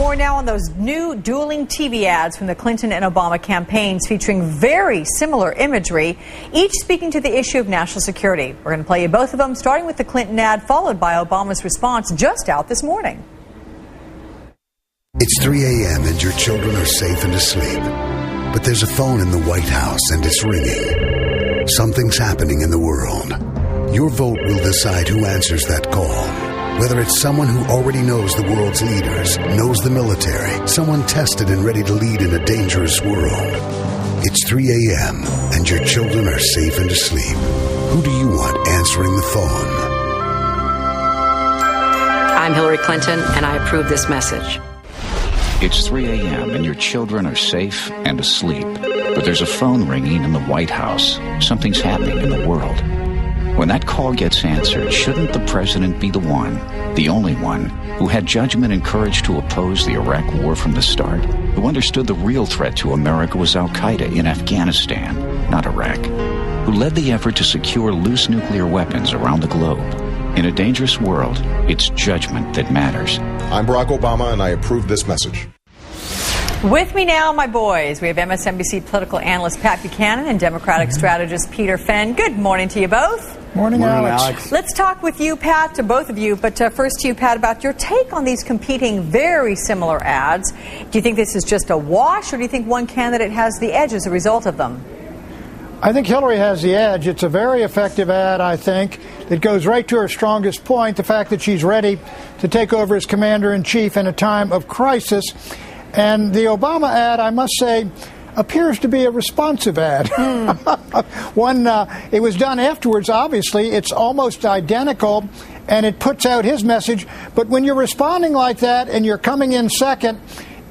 More now on those new dueling TV ads from the Clinton and Obama campaigns featuring very similar imagery, each speaking to the issue of national security. We're going to play you both of them, starting with the Clinton ad, followed by Obama's response just out this morning. It's 3 a.m. and your children are safe and asleep. But there's a phone in the White House and it's ringing. Something's happening in the world. Your vote will decide who answers that call. Whether it's someone who already knows the world's leaders, knows the military, someone tested and ready to lead in a dangerous world. It's 3 a.m. and your children are safe and asleep. Who do you want answering the phone? I'm Hillary Clinton, and I approve this message. It's 3 a.m. and your children are safe and asleep. But there's a phone ringing in the White House. Something's happening in the world. When that call gets answered, shouldn't the president be the one, the only one, who had judgment and courage to oppose the Iraq war from the start? Who understood the real threat to America was Al-Qaeda in Afghanistan, not Iraq? Who led the effort to secure loose nuclear weapons around the globe? In a dangerous world, it's judgment that matters. I'm Barack Obama, and I approve this message. With me now, my boys, we have MSNBC political analyst Pat Buchanan and Democratic strategist Peter Fenn. Good morning to you both. Morning, Alex. Let's talk with you, Pat, to both of you, but first to you, Pat, about your take on these competing, very similar ads. Do you think this is just a wash, or do you think one candidate has the edge as a result of them? I think Hillary has the edge. It's a very effective ad, I think. It goes right to her strongest point, the fact that she's ready to take over as commander-in-chief in a time of crisis. And the Obama ad, I must say, appears to be a responsive ad. It was done afterwards, obviously. It's almost identical, and it puts out his message. But when you're responding like that and you're coming in second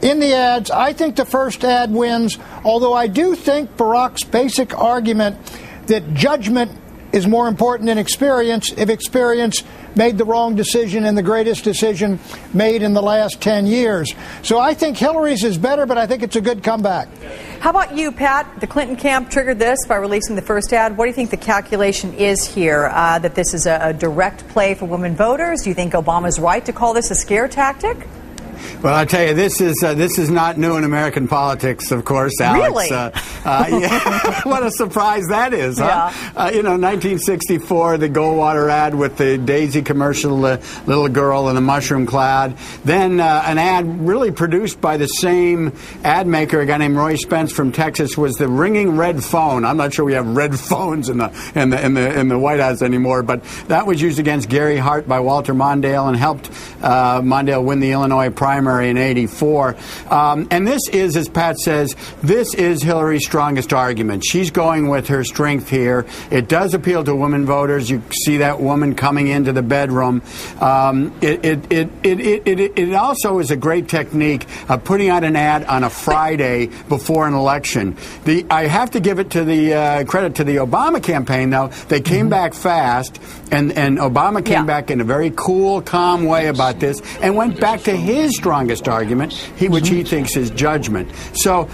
in the ads, I think the first ad wins, although I do think Barack's basic argument that judgment is more important than experience, if experience made the wrong decision and the greatest decision made in the last 10 years. So I think Hillary's is better, but I think it's a good comeback. How about you, Pat? The Clinton camp triggered this by releasing the first ad. What do you think the calculation is here? That this is a direct play for women voters? Do you think Obama's right to call this a scare tactic? Well, I tell you, this is not new in American politics, of course, Alex. Really? Yeah. What a surprise that is, huh? Yeah. 1964, the Goldwater ad with the Daisy commercial, the little girl in the mushroom cloud. Then an ad really produced by the same ad maker, a guy named Roy Spence from Texas, was the ringing red phone. I'm not sure we have red phones in the White House anymore, but that was used against Gary Hart by Walter Mondale and helped Mondale win the Illinois primary in '84. And this is, as Pat says, this is Hillary's strongest argument. She's going with her strength here. It does appeal to women voters. You see that woman coming into the bedroom. It also is a great technique of putting out an ad on a Friday before an election. I have to give it to the credit to the Obama campaign, though. They came back fast, and Obama came back in a very cool, calm way about this and went back to his strongest argument, which he thinks is judgment. So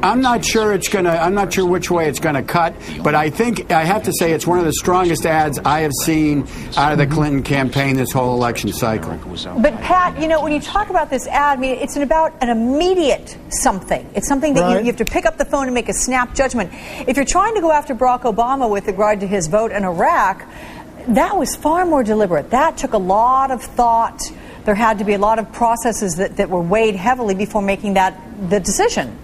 I'm not sure which way it's gonna cut, but I think I have to say it's one of the strongest ads I have seen out of the Clinton campaign this whole election cycle. But Pat, when you talk about this ad, I mean, it's about an immediate something. It's something that you have to pick up the phone and make a snap judgment. If you're trying to go after Barack Obama with regard to his vote in Iraq, that was far more deliberate. That took a lot of thought. There had to be a lot of processes that were weighed heavily before making the decision.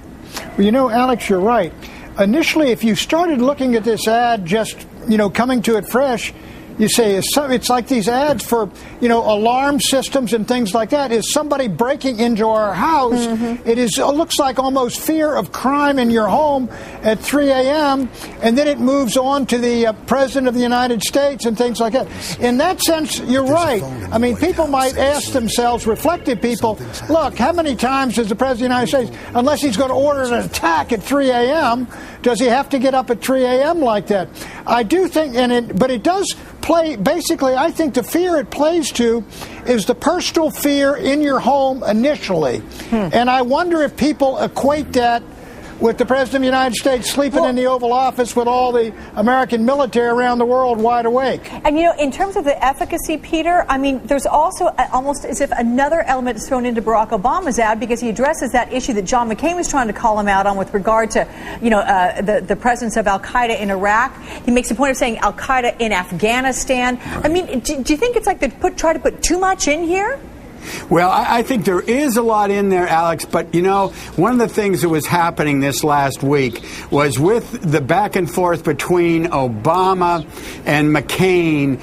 Well, Alex, you're right. Initially, if you started looking at this ad just, coming to it fresh, you say it's like these ads for, alarm systems and things like that. Is somebody breaking into our house? It looks like almost fear of crime in your home at 3 a.m. And then it moves on to the President of the United States and things like that. In that sense, you're right. I mean, people might ask themselves, reflective people, look, how many times does the President of the United States, unless he's going to order an attack at 3 a.m., does he have to get up at 3 a.m. like that? I do think, but it does play, basically, I think the fear it plays to is the personal fear in your home initially. And I wonder if people equate that with the President of the United States sleeping in the Oval Office with all the American military around the world wide awake. And, you know, in terms of the efficacy, Peter, I mean, there's also almost as if another element is thrown into Barack Obama's ad, because he addresses that issue that John McCain was trying to call him out on with regard to, you know, the presence of al-Qaeda in Iraq. He makes a point of saying al-Qaeda in Afghanistan. I mean, do you think it's like they try to put too much in here? Well, I think there is a lot in there, Alex, but, you know, one of the things that was happening this last week was with the back and forth between Obama and McCain,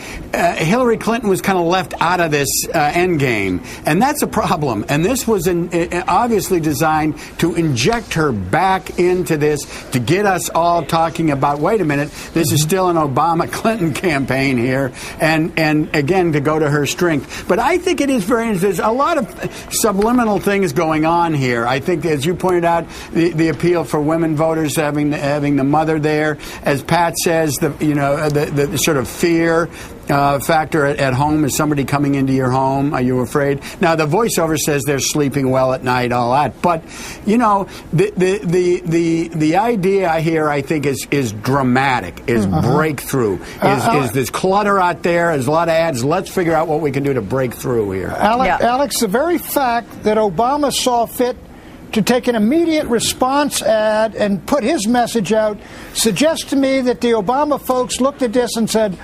Hillary Clinton was kind of left out of this endgame, and that's a problem. And this was obviously designed to inject her back into this, to get us all talking about, wait a minute, this is still an Obama-Clinton campaign here, and again, to go to her strength. But I think it is very interesting. There's a lot of subliminal things going on here. I think, as you pointed out, the appeal for women voters having the mother there, as Pat says, the sort of fear factor at home. Is somebody coming into your home? Are you afraid? Now the voiceover says they're sleeping well at night, all that. But you know, the idea here, I think, is dramatic, is breakthrough, is this clutter out there? There's a lot of ads. Let's figure out what we can do to break through here. Alex, the very fact that Obama saw fit to take an immediate response ad and put his message out suggests to me that the Obama folks looked at this and said,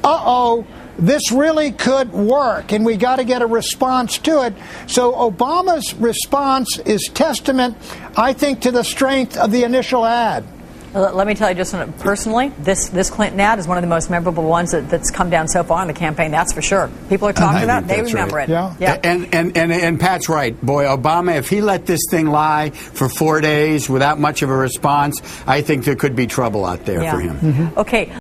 uh-oh, this really could work, and we got to get a response to it. So Obama's response is testament, I think, to the strength of the initial ad. Let me tell you, just personally, this Clinton ad is one of the most memorable ones that's come down so far in the campaign. That's for sure. People are talking about it. They remember it. Yeah. And Pat's right. Boy, Obama, if he let this thing lie for 4 days without much of a response, I think there could be trouble out there for him. Okay.